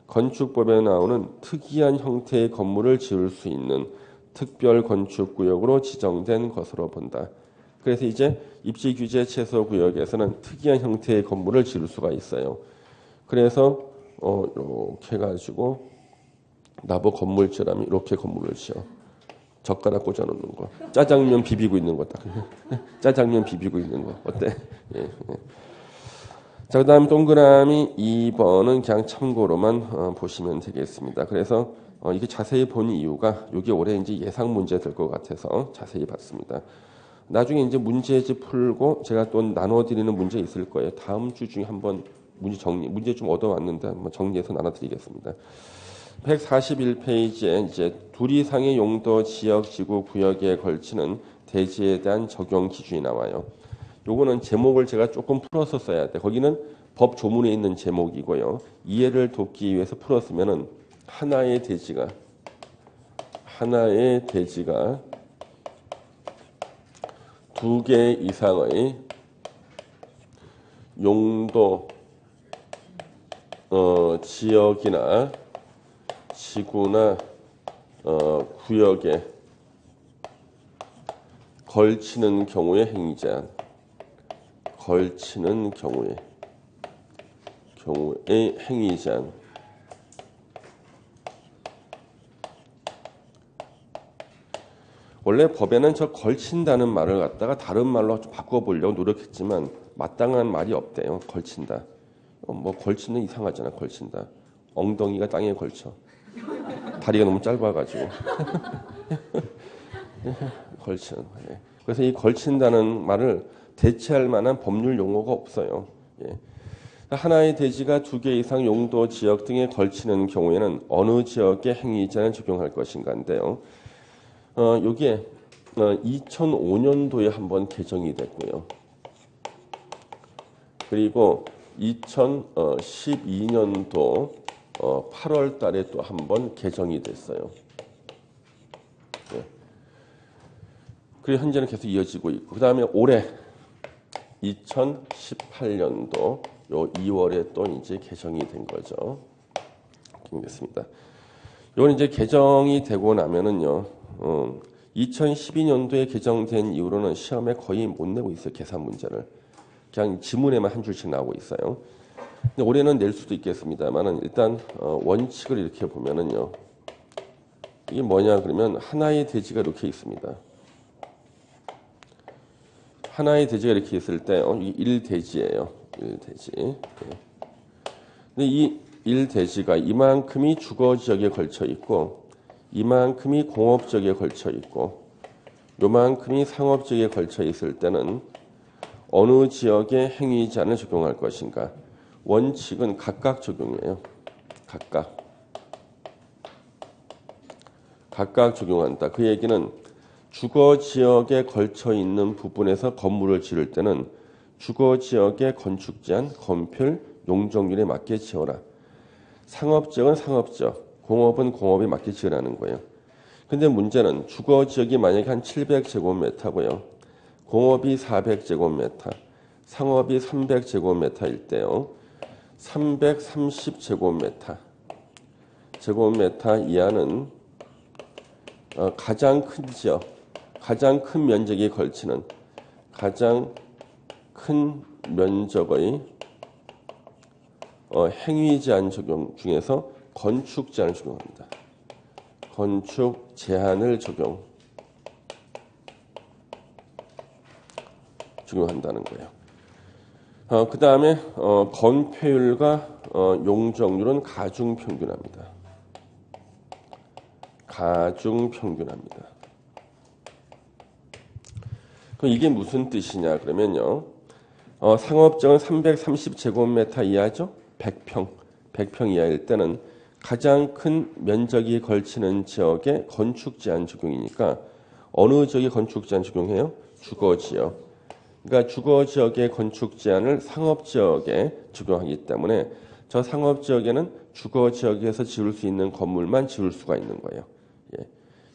건축법에 나오는 특이한 형태의 건물을 지을 수 있는 특별건축구역으로 지정된 것으로 본다. 그래서 이제 입지규제 최소구역에서는 특이한 형태의 건물을 지을 수가 있어요. 그래서 이렇게 해가지고 나보 건물 지으라면 이렇게 건물을 지어. 젓가락 꽂아놓는 거. 짜장면 비비고 있는 거 딱. 짜장면 비비고 있는 거. 어때? 예. 자, 그 다음 동그라미 2번은 그냥 참고로만 보시면 되겠습니다. 그래서 이게 자세히 본 이유가 이게 올해 이제 예상 문제 될 것 같아서 자세히 봤습니다. 나중에 이제 문제집 풀고 제가 또 나눠드리는 문제 있을 거예요. 다음 주 중에 한번 문제 좀 얻어왔는데 한번 정리해서 나눠드리겠습니다. 141페이지에 이제 둘 이상의 용도, 지역, 지구, 구역에 걸치는 대지에 대한 적용 기준이 나와요. 요거는 제목을 제가 조금 풀어서 써야 돼. 거기는 법 조문에 있는 제목이고요. 이해를 돕기 위해서 풀었으면은 하나의 대지가 두 개 이상의 용도, 지역이나 지구나 구역에 걸치는 경우의 행위제한, 행위제한. 원래 법에는 저 걸친다는 말을 갖다가 다른 말로 좀 바꿔보려고 노력했지만 마땅한 말이 없대요. 걸친다. 뭐 걸치는 이상하잖아. 걸친다. 엉덩이가 땅에 걸쳐. 다리가 너무 짧아가지고. 걸치는. 예. 그래서 이 걸친다는 말을 대체할 만한 법률 용어가 없어요. 예. 하나의 대지가 두 개 이상 용도, 지역 등에 걸치는 경우에는 어느 지역의 행위제한을 적용할 것인가인데요. 요게 2005년도에 한번 개정이 됐고요. 그리고 2012년도 8월 달에 또 한번 개정이 됐어요. 네. 그리고 현재는 계속 이어지고 있고, 그 다음에 올해 2018년도 요 2월에 또 이제 개정이 된 거죠. 됐습니다. 이건 이제 개정이 되고 나면은요, 2012년도에 개정된 이후로는 시험에 거의 못 내고 있어요. 계산 문제를. 그냥 지문에만 한 줄씩 나오고 있어요. 근데 올해는 낼 수도 있겠습니다만은 일단 원칙을 이렇게 보면은요, 이게 뭐냐 그러면 하나의 대지가 이렇게 있습니다. 하나의 대지가 이렇게 있을 때 이게 1대지예요. 1대지. 네. 근데 이 1대지가 이만큼이 주거 지역에 걸쳐 있고, 이만큼이 공업 지역에 걸쳐 있고, 요만큼이 상업 지역에 걸쳐 있을 때는 어느 지역에 행위제한을 적용할 것인가? 원칙은 각각 적용이에요. 각각 적용한다. 그 얘기는 주거 지역에 걸쳐 있는 부분에서 건물을 지을 때는 주거 지역의 건축 제한, 건폐율, 용적률에 맞게 지어라. 상업 지역은 상업 지역, 공업은 공업에 맞게 지으라는 거예요. 근데 문제는 주거 지역이 만약에 한 700제곱미터고요. 공업이 400제곱미터, 상업이 300제곱미터일 때요. 330제곱미터 이하는 가장 큰 지역, 가장 큰 면적에 걸치는 가장 큰 면적의 행위 제한 적용 중에서 건축 제한을 적용합니다. 건축 제한을 적용한다는 거예요. 그 다음에 건폐율과 용적률은 가중평균합니다. 그럼 이게 무슨 뜻이냐 그러면요. 상업적은 330제곱미터 이하죠. 100평 이하일 때는 가장 큰 면적이 걸치는 지역에 건축 제한 적용이니까 어느 지역에 건축 제한 적용해요? 주거 지역. 그러니까 주거 지역의 건축 제한을 상업 지역에 적용하기 때문에 저 상업 지역에는 주거 지역에서 지을 수 있는 건물만 지을 수가 있는 거예요. 예.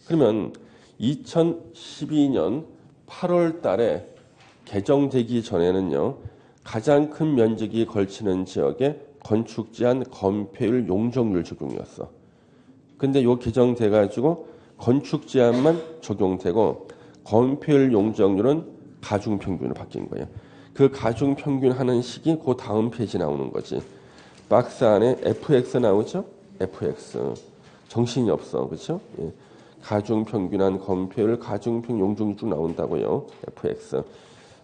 그러면 2012년 8월 달에 개정되기 전에는요. 가장 큰 면적이 걸치는 지역에 건축 제한, 건폐율, 용적률 적용이었어. 근데 요 개정돼 가지고 건축 제한만 적용되고 건폐율, 용적률은 가중평균으로 바뀐 거예요. 그 가중평균 하는 식이 그 다음 페이지 나오는 거지. 박스 안에 FX 나오죠? FX. 정신이 없어. 그렇죠? 예. 가중평균한 건폐율, 가중평, 용적률 쭉 나온다고요. FX.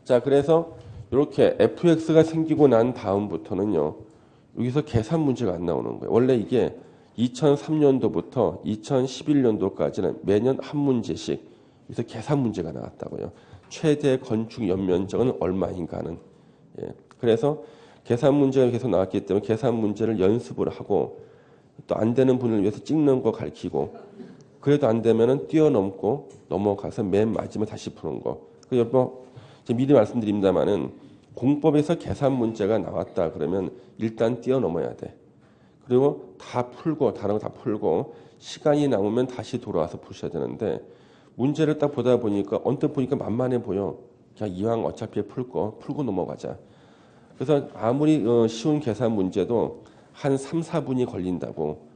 자, 그래서 이렇게 FX가 생기고 난 다음부터는요. 여기서 계산 문제가 안 나오는 거예요. 원래 이게 2003년도부터 2011년도까지는 매년 한 문제씩 여기서 계산 문제가 나왔다고요. 최대 건축 연면적은 얼마인가 하는. 예. 그래서 계산 문제가 계속 나왔기 때문에 계산 문제를 연습을 하고 또 안 되는 분을 위해서 찍는 거 가르치고 그래도 안 되면은 뛰어넘고 넘어가서 맨 마지막에 다시 푸는 거. 그 여보 미리 말씀드립니다만은 공법에서 계산 문제가 나왔다 그러면 일단 뛰어넘어야 돼. 그리고 다 풀고 다른 거 다 풀고 시간이 남으면 다시 돌아와서 푸셔야 되는데 문제를 딱 보다 보니까 언뜻 보니까 만만해 보여. 그냥 이왕 어차피 풀 거 풀고 넘어가자. 그래서 아무리 쉬운 계산 문제도 한 3, 4분이 걸린다고.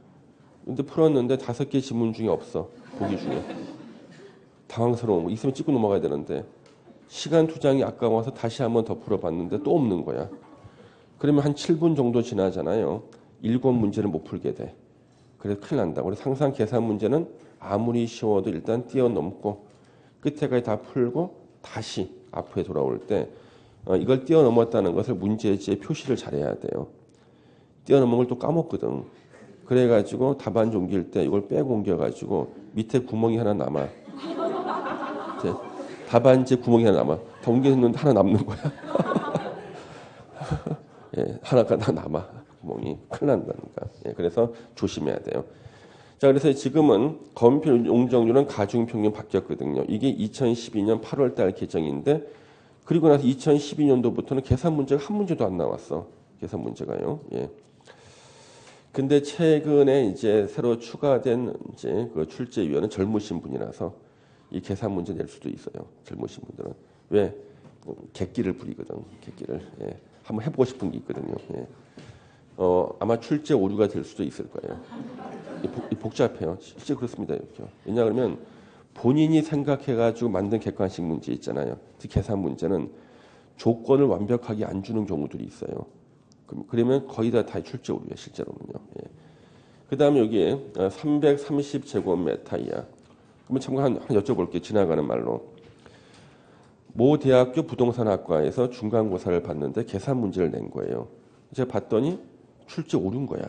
근데 풀었는데 5개 지문 중에 없어. 보기 중에. 당황스러운 거. 있으면 찍고 넘어가야 되는데 시간 투자이 아까워서 다시 한번 더 풀어봤는데 또 없는 거야. 그러면 한 7분 정도 지나잖아요. 7문제를 못 풀게 돼. 그래서 큰일 난다. 그래서 항상 계산 문제는 아무리 쉬워도 일단 뛰어넘고 끝에까지 다 풀고 다시 앞에 돌아올 때 이걸 뛰어넘었다는 것을 문제지에 표시를 잘해야 돼요. 뛰어넘은 걸 또 까먹거든. 그래가지고 답안 옮길 때 이걸 빼고 옮겨가지고 밑에 구멍이 하나 남아. 답안지에 구멍이 하나 남아. 다 옮겼는데 하나 남는 거야. 예, 하나가 남아. 구멍이. 큰일 난다니까. 예, 그래서 조심해야 돼요. 자, 그래서 지금은 검표 용적률은 가중평균 바뀌었거든요. 이게 2012년 8월 달 개정인데 그리고 나서 2012년도부터는 계산 문제가 한 문제도 안 나왔어. 계산 문제가요. 예. 근데 최근에 이제 새로 추가된 이제 그 출제위원은 젊으신 분이라서 이 계산 문제 낼 수도 있어요. 젊으신 분들은. 왜? 객기를 부리거든. 객기를. 예. 한번 해보고 싶은 게 있거든요. 예. 아마 출제 오류가 될 수도 있을 거예요. 복잡해요. 실제 그렇습니다. 이렇게. 왜냐하면 본인이 생각해가지고 만든 객관식 문제 있잖아요. 특히 계산 문제는 조건을 완벽하게 안 주는 경우들이 있어요. 그러면 거의 다 출제 오류예요. 실제로는요. 예. 그 다음에 여기에 330제곱미터 이하. 그러면 참고 한 여쭤볼게요. 지나가는 말로. 모 대학교 부동산학과에서 중간고사를 봤는데 계산 문제를 낸 거예요. 제가 봤더니 출제 오류인 거야.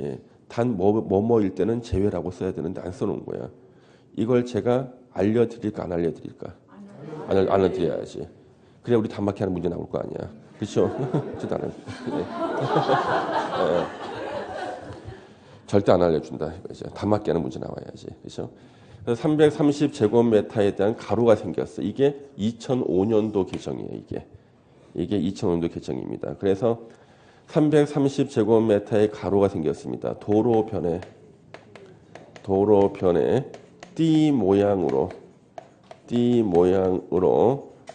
예. 단 뭐뭐일 때는 제외라고 써야 되는데 안 써놓은 거야. 이걸 제가 알려드릴까 안 알려드릴까? 안 알려드려야지. 그래야 우리 단막히 하는 문제 나올 거 아니야. 그렇죠? 저도 안 알려. 예. 절대 안 알려준다. 이거죠. 단막히 하는 문제 나와야지. 그렇죠? 330제곱미터에 대한 가로가 생겼어. 이게 2005년도 개정이에요. 이게 2005년도 개정입니다. 그래서 330제곱미터의 가로가 생겼습니다. 도로변에 띠 모양으로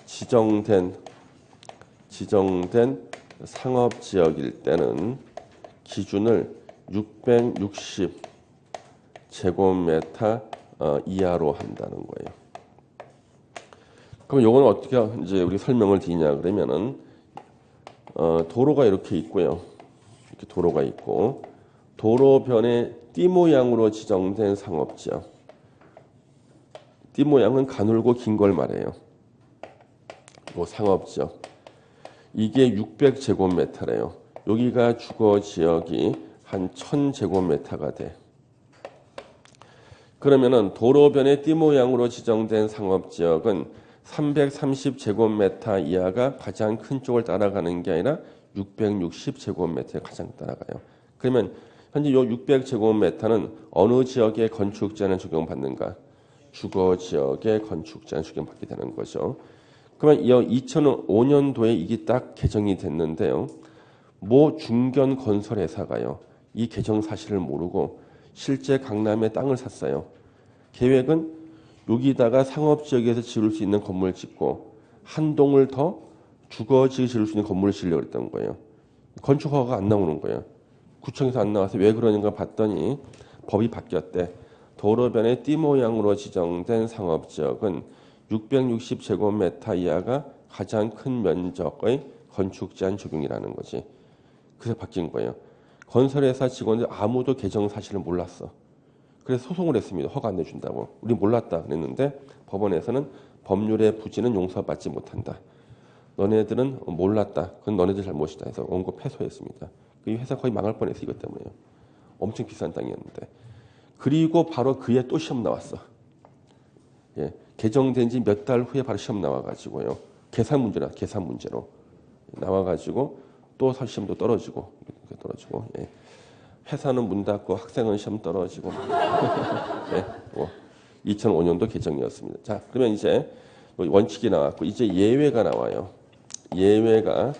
지정된 상업지역일 때는 기준을 660제곱미터 이하로 한다는 거예요. 그럼 요거는 어떻게 이제 우리 설명을 드리냐 그러면은 도로가 이렇게 있고요. 이렇게 도로가 있고 도로변에 띠 모양으로 지정된 상업지역. 띠 모양은 가늘고 긴 걸 말해요. 뭐 상업지역. 이게 600제곱미터래요. 여기가 주거 지역이 한 1000제곱미터가 돼. 그러면은 도로변의 띠 모양으로 지정된 상업지역은 330제곱미터 이하가 가장 큰 쪽을 따라가는 게 아니라 660제곱미터에 가장 따라가요. 그러면 현재 이 600제곱미터는 어느 지역에 건축제한을 적용받는가? 주거 지역의 건축제한 적용받게 되는 거죠. 그러면 2005년도에 이게 딱 개정이 됐는데요. 모 중견 건설회사가요. 이 개정 사실을 모르고 실제 강남에 땅을 샀어요. 계획은 여기다가 상업지역에서 지을 수 있는 건물을 짓고 한 동을 더 주거지에 지을 수 있는 건물을 지으려고 했던 거예요. 건축허가가 안 나오는 거예요. 구청에서 안 나와서 왜 그러는가 봤더니 법이 바뀌었대. 도로변의 띠 모양으로 지정된 상업지역은 660제곱미터 이하가 가장 큰 면적의 건축제한 적용이라는 거지. 그래서 바뀐 거예요. 건설회사 직원들 아무도 개정 사실을 몰랐어. 그래서 소송을 했습니다. 허가 안 내준다고. 우리 몰랐다 그랬는데 법원에서는 법률의 부지는 용서받지 못한다. 너네들은 몰랐다. 그건 너네들 잘못이다 해서 원고 패소했습니다. 이 회사 거의 망할 뻔했어. 이것 때문에요. 엄청 비싼 땅이었는데. 그리고 바로 그해 또 시험 나왔어. 예, 개정된 지 몇 달 후에 바로 시험 나와가지고요. 계산 문제로 나와가지고 또 시험도 떨어지고 이렇게 떨어지고 예. 회사는 문 닫고 학생은 시험 떨어지고 예. 2005년도 개정이었습니다. 자, 그러면 이제 원칙이 나왔고 이제 예외가 나와요. 예외가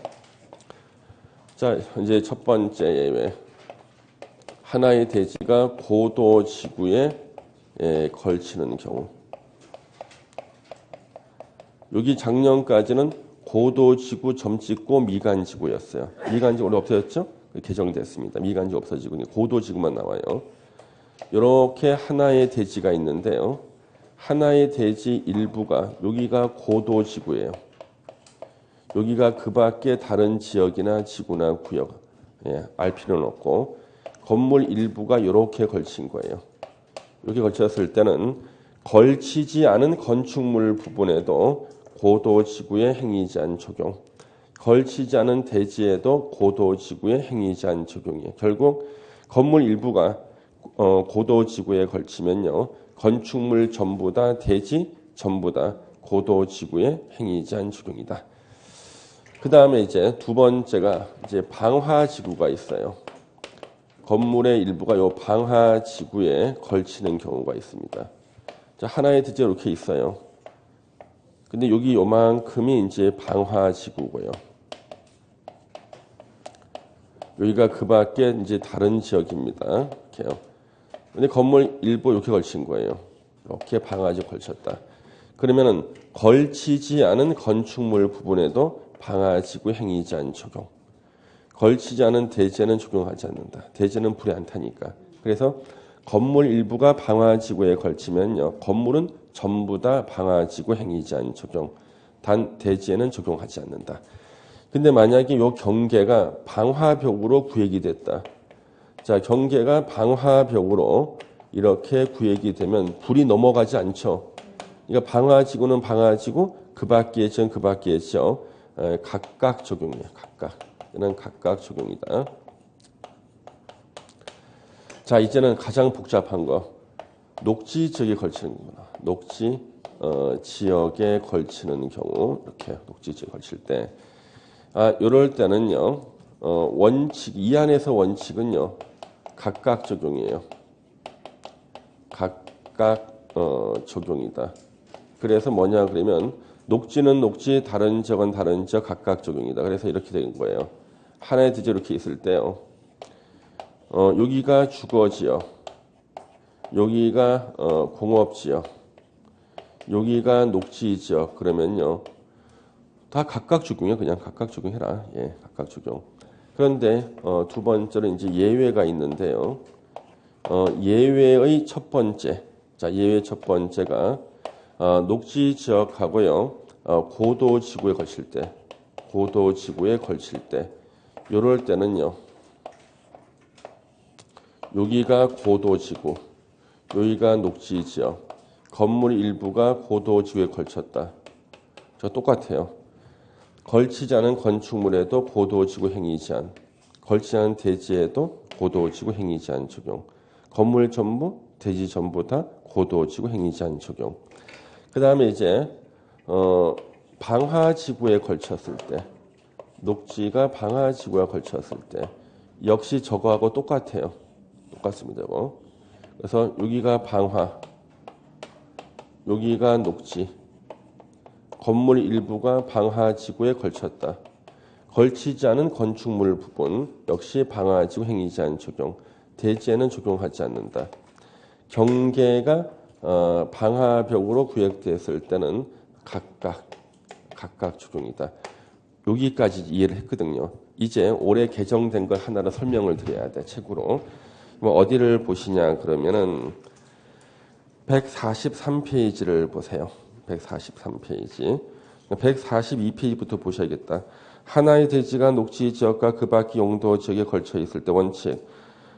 자 이제 첫 번째 예외 하나의 대지가 고도 지구에 걸치는 경우 여기 작년까지는 고도지구 점 찍고 미간지구였어요. 미간지구 원래 없어졌죠? 개정됐습니다. 미간지구 없어지고 고도지구만 나와요. 이렇게 하나의 대지가 있는데요. 하나의 대지 일부가 여기가 고도지구예요. 여기가 그 밖에 다른 지역이나 지구나 구역 알 필요는 없고 건물 일부가 이렇게 걸친 거예요. 이렇게 걸쳤을 때는 걸치지 않은 건축물 부분에도 고도지구의 행위제한 적용, 걸치지 않은 대지에도 고도지구의 행위제한 적용이에요. 결국 건물 일부가 고도지구에 걸치면요. 건축물 전부 다 대지 전부 다 고도지구의 행위제한 적용이다. 그 다음에 이제 두 번째가 이제 방화지구가 있어요. 건물의 일부가 요 방화지구에 걸치는 경우가 있습니다. 자, 하나의 대지가 이렇게 있어요. 근데 여기 요만큼이 이제 방화지구고요. 여기가 그 밖에 이제 다른 지역입니다. 이렇게요. 근데 건물 일부 이렇게 걸친 거예요. 이렇게 방화지구 걸쳤다. 그러면은 걸치지 않은 건축물 부분에도 방화지구 행위제한 적용. 걸치지 않은 대지에는 적용하지 않는다. 대지는 불이 안 타니까. 그래서 건물 일부가 방화지구에 걸치면요. 건물은 전부 다 방화지구 행위제한 적용. 단 대지에는 적용하지 않는다. 근데 만약에 이 경계가 방화벽으로 구획이 됐다. 자, 경계가 방화벽으로 이렇게 구획이 되면 불이 넘어가지 않죠. 그러니까 방화지구는 방화지구, 그 밖의 지역은 그 밖의 지역 각각 적용이에요. 각각. 이는 각각 적용이다. 자, 이제는 가장 복잡한 거. 녹지 지역에 걸치는 거구나. 녹지 지역에 걸치는 경우 이렇게 녹지 지역에 걸칠 때 이럴 때는요. 원칙 이 안에서 원칙은요. 각각 적용이에요. 각각 적용이다. 그래서 뭐냐 그러면 녹지는 녹지, 다른 지역은 다른 지역 각각 적용이다. 그래서 이렇게 된 거예요. 하나의 대지 이렇게 있을 때요. 여기가 주거지역, 여기가 공업지역, 여기가 녹지지역 그러면요. 다 각각 적용이에요. 그냥 각각 적용해라. 예, 각각 적용. 그런데 두 번째로 이제 예외가 있는데요. 예외의 첫 번째, 자 예외 첫 번째가 녹지지역하고요. 고도지구에 걸칠 때, 고도지구에 걸칠 때, 이럴 때는요. 여기가 고도지구, 여기가 녹지지역, 건물 일부가 고도지구에 걸쳤다. 저 똑같아요. 걸치지 않은 건축물에도 고도지구 행위제한, 걸치지 않은 대지에도 고도지구 행위제한 적용, 건물 전부, 대지 전부 다 고도지구 행위제한 적용. 그 다음에 이제 방화지구에 걸쳤을 때, 녹지가 방화지구에 걸쳤을 때 역시 저거하고 똑같아요. 똑같습니다. 그래서 여기가 방화, 여기가 녹지, 건물 일부가 방화지구에 걸쳤다. 걸치지 않은 건축물 부분 역시 방화지구 행위제한 적용, 대지에는 적용하지 않는다. 경계가 방화벽으로 구획됐을 때는 각각 적용이다. 여기까지 이해를 했거든요. 이제 올해 개정된 걸 하나로 설명을 드려야 돼. 책으로. 어디를 보시냐 그러면은 143페이지를 보세요. 143페이지. 142페이지부터 보셔야겠다. 하나의 대지가 녹지 지역과 그 밖의 용도 지역에 걸쳐 있을 때 원칙.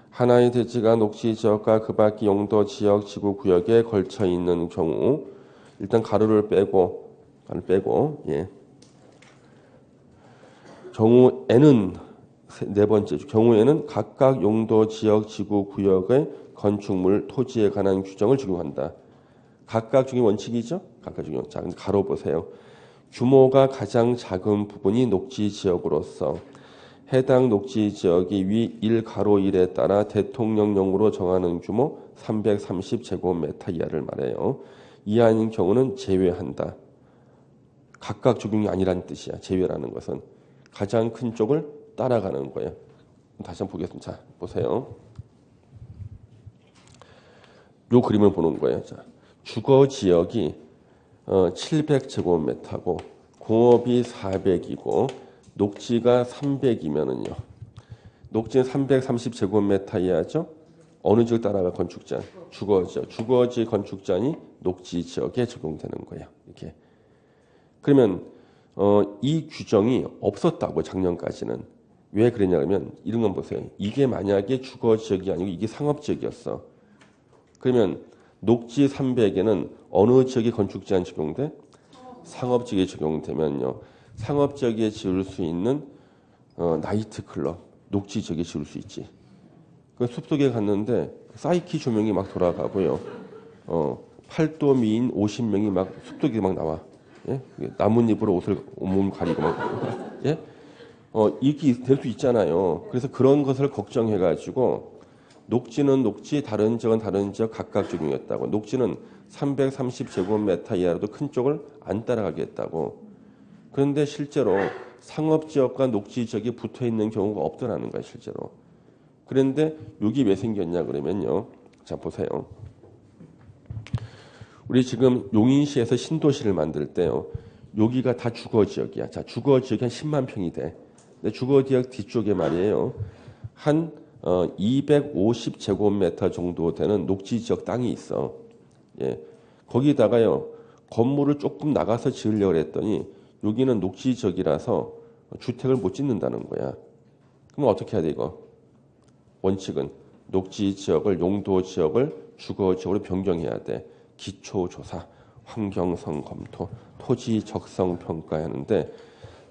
하나의 대지가 녹지 지역과 그 밖의 용도 지역 지구 구역에 걸쳐 있는 경우 일단 가로를 빼고 예. 경우에는 네 번째 경우에는 각각 용도 지역 지구 구역의 건축물 토지에 관한 규정을 적용한다. 각각 적용 원칙이죠. 각각 적용. 자, 가로 보세요. 규모가 가장 작은 부분이 녹지 지역으로서 해당 녹지 지역이 위 1가로 1에 따라 대통령령으로 정하는 규모 330제곱미터 이하를 말해요. 이하인 경우는 제외한다. 각각 적용이 아니라는 뜻이야. 제외라는 것은 가장 큰 쪽을 따라가는 거예요. 다시 한번 보겠습니다. 자, 보세요. 요 그림을 보는 거예요. 자, 주거 지역이 700제곱미터고 공업이 400이고 녹지가 300이면은요. 녹지는 330제곱미터 이하죠. 어느 지역 따라가 건축자? 주거지역. 주거지 건축자니 녹지 지역에 적용되는 거예요. 이렇게. 그러면 이 규정이 없었다고 작년까지는. 왜 그랬냐 그러면 이런 건 보세요. 이게 만약에 주거지역이 아니고 이게 상업지역이었어. 그러면 녹지 300에는 어느 지역에 건축제한 적용돼? 상업지역에 적용되면요. 상업지역에 지을 수 있는 나이트클럽, 녹지 지역에 지을 수 있지. 그 숲속에 갔는데 사이키 조명이 막 돌아가고요. 팔도 미인 50명이 막 숲속에 막 나와. 예? 나뭇잎으로 옷을 온몸 가리고 막. 예? 이게 될 수 있잖아요. 그래서 그런 것을 걱정해가지고 녹지는 녹지, 다른 지역은 다른 지역 각각 적용했다고. 녹지는 330제곱미터 이하로도 큰 쪽을 안 따라가겠다고. 그런데 실제로 상업지역과 녹지지역이 붙어있는 경우가 없더라는 거예요. 실제로. 그런데 여기 왜 생겼냐 그러면요. 자 보세요. 우리 지금 용인시에서 신도시를 만들 때요. 여기가 다 주거지역이야. 자 주거지역이 한 10만 평이 돼. 근데 주거지역 뒤쪽에 말이에요. 한 250제곱미터 정도 되는 녹지지역 땅이 있어. 예. 거기다가요. 건물을 조금 나가서 지으려고 했더니 여기는 녹지지역이라서 주택을 못 짓는다는 거야. 그럼 어떻게 해야 돼 이거? 원칙은 녹지지역을 용도지역을 주거지역으로 변경해야 돼. 기초조사, 환경성 검토, 토지 적성 평가하는데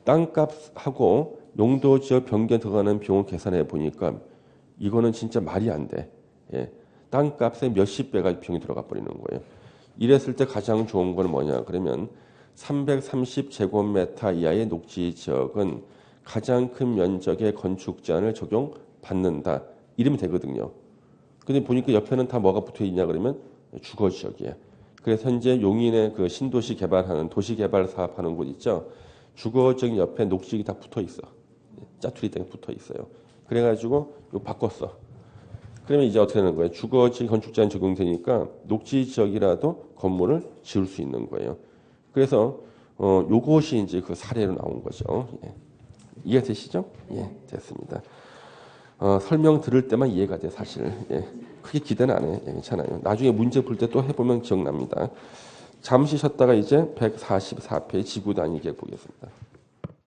땅값하고 용도지역 변경 들어가는 비용을 계산해 보니까 이거는 진짜 말이 안 돼. 예. 땅값의 몇십 배가 비용이 들어가 버리는 거예요. 이랬을 때 가장 좋은 건 뭐냐 그러면 330제곱미터 이하의 녹지 지역은 가장 큰 면적의 건축 제한을 적용받는다. 이러면 되거든요. 근데 보니까 옆에는 다 뭐가 붙어 있냐 그러면 주거 지역이에요. 그래서 현재 용인의 그 신도시 개발하는 도시 개발 사업하는 곳 있죠. 주거 지역 옆에 녹지역이 다 붙어 있어. 짜투리 땅에 붙어 있어요. 그래가지고 이거 바꿨어. 그러면 이제 어떻게 되는 거예요? 주거 지역 건축 제한 적용되니까 녹지 지역이라도 건물을 지을 수 있는 거예요. 그래서 요것이 이제 그 사례로 나온 거죠. 예. 이해 되시죠? 예, 됐습니다. 설명 들을 때만 이해가 돼 사실. 예. 크게 기대는 안 해. 예, 괜찮아요. 나중에 문제 풀 때 또 해보면 기억납니다. 잠시 쉬었다가 이제 144페이지 지구 단위 계획 보겠습니다.